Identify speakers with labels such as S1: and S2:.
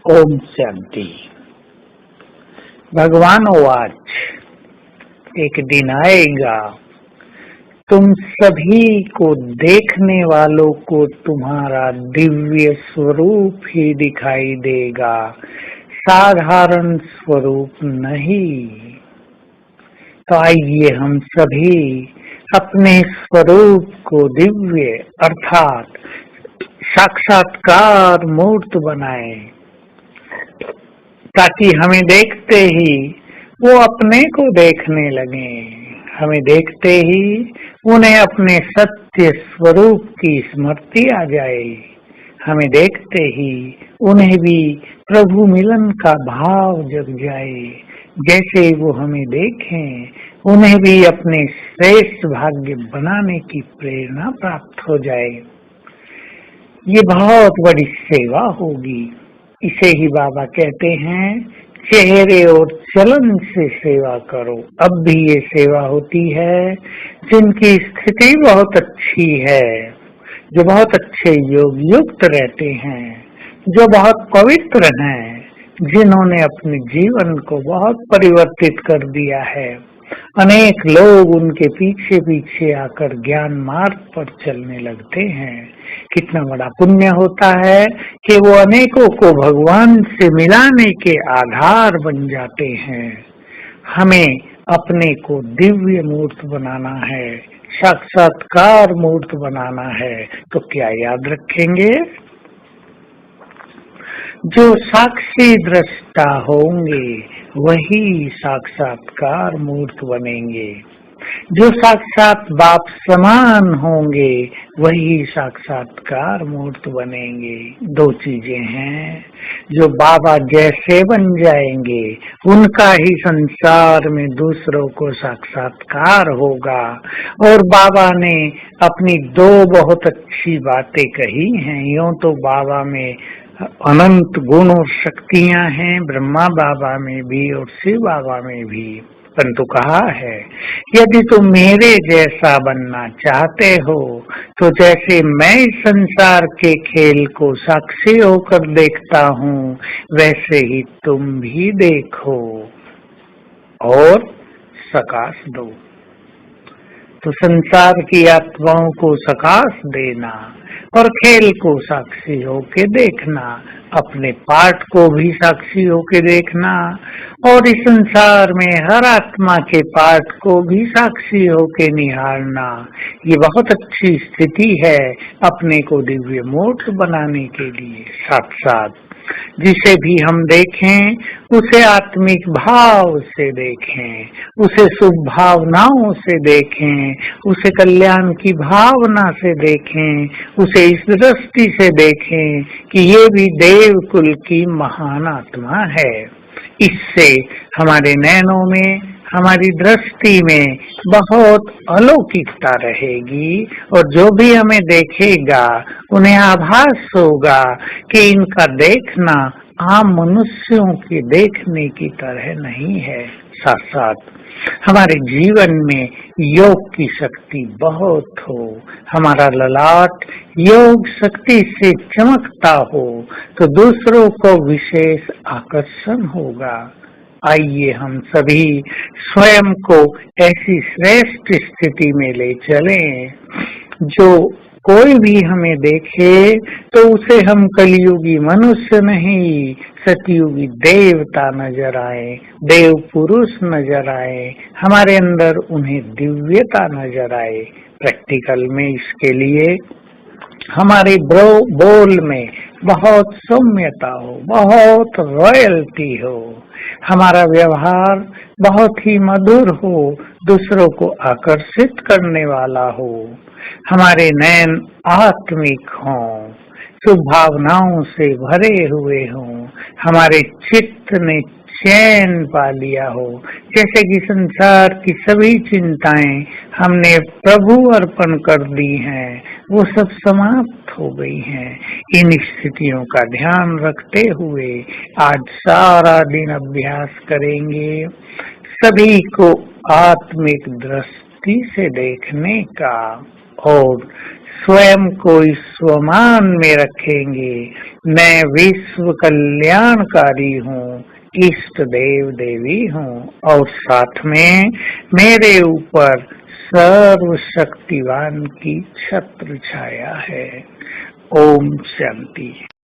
S1: ओम शांति। भगवान वाच, एक दिन आएगा तुम सभी को देखने वालों को तुम्हारा दिव्य स्वरूप ही दिखाई देगा, साधारण स्वरूप नहीं। तो आइए हम सभी अपने स्वरूप को दिव्य अर्थात साक्षात्कार मूर्त बनाएं, ताकि हमें देखते ही वो अपने को देखने लगे। हमें देखते ही उन्हें अपने सत्य स्वरूप की स्मृति आ जाए। हमें देखते ही उन्हें भी प्रभु मिलन का भाव जग जाए। जैसे वो हमें देखें, उन्हें भी अपने श्रेष्ठ भाग्य बनाने की प्रेरणा प्राप्त हो जाए। ये बहुत बड़ी सेवा होगी। इसे ही बाबा कहते हैं, चेहरे और चलन से सेवा करो। अब भी ये सेवा होती है जिनकी स्थिति बहुत अच्छी है, जो बहुत अच्छे योग युक्त रहते हैं, जो बहुत पवित्र हैं, जिन्होंने अपने जीवन को बहुत परिवर्तित कर दिया है। अनेक लोग उनके पीछे पीछे आकर ज्ञान मार्ग पर चलने लगते हैं। कितना बड़ा पुण्य होता है कि वो अनेकों को भगवान से मिलाने के आधार बन जाते हैं। हमें अपने को दिव्य मूर्त बनाना है, साक्षात्कार मूर्त बनाना है। तो क्या याद रखेंगे? जो साक्षी दृष्टा होंगे वही साक्षात्कार मूर्त बनेंगे। जो साक्षात बाप समान होंगे वही साक्षात्कार मूर्त बनेंगे। दो चीजें हैं, जो बाबा जैसे बन जाएंगे उनका ही संसार में दूसरों को साक्षात्कार होगा। और बाबा ने अपनी दो बहुत अच्छी बातें कही हैं। यूं तो बाबा में अनंत गुण और शक्तियां हैं, ब्रह्मा बाबा में भी और शिव बाबा में भी, परंतु कहा है, यदि तुम मेरे जैसा बनना चाहते हो तो जैसे मैं इस संसार के खेल को साक्षी होकर देखता हूँ, वैसे ही तुम भी देखो और सकाश दो। तो संसार की आत्माओं को सकाश देना और खेल को साक्षी होके देखना, अपने पाठ को भी साक्षी होके देखना और इस संसार में हर आत्मा के पाठ को भी साक्षी होके निहारना, ये बहुत अच्छी स्थिति है अपने को दिव्य मूर्त बनाने के लिए। साथ साथ जिसे भी हम देखें उसे आत्मिक भाव से देखें, उसे शुभ भावनाओं से देखें, उसे कल्याण की भावना से देखें, उसे इस दृष्टि से देखें कि ये भी देव कुल की महान आत्मा है। इससे हमारे नैनों में, हमारी दृष्टि में बहुत अलौकिकता रहेगी और जो भी हमें देखेगा उन्हें आभास होगा कि इनका देखना आम मनुष्यों के देखने की तरह नहीं है। साथ साथ हमारे जीवन में योग की शक्ति बहुत हो, हमारा ललाट योग शक्ति से चमकता हो तो दूसरों को विशेष आकर्षण होगा। आइए हम सभी स्वयं को ऐसी श्रेष्ठ स्थिति में ले चलें, जो कोई भी हमें देखे तो उसे हम कलियुगी मनुष्य नहीं, सतयुगी देवता नजर आए, देव पुरुष नजर आए, हमारे अंदर उन्हें दिव्यता नजर आए। प्रैक्टिकल में इसके लिए हमारे बोल में बहुत सौम्यता हो, बहुत रॉयल्टी हो, हमारा व्यवहार बहुत ही मधुर हो, दूसरों को आकर्षित करने वाला हो, हमारे नयन आत्मिक हों, शुभ भावनाओं से भरे हुए हों, हमारे चित्त ने चैन पा लिया हो, जैसे कि संसार की सभी चिंताएं हमने प्रभु अर्पण कर दी हैं, वो सब समाप्त हो गई हैं। इन स्थितियों का ध्यान रखते हुए आज सारा दिन अभ्यास करेंगे, सभी को आत्मिक दृष्टि से देखने का। और स्वयं को इस स्वमान में रखेंगे। मैं विश्व कल्याणकारी हूँ, इष्ट देव देवी हूँ और साथ में मेरे ऊपर सर्वशक्तिवान की छत्र छाया है। ओम शांति।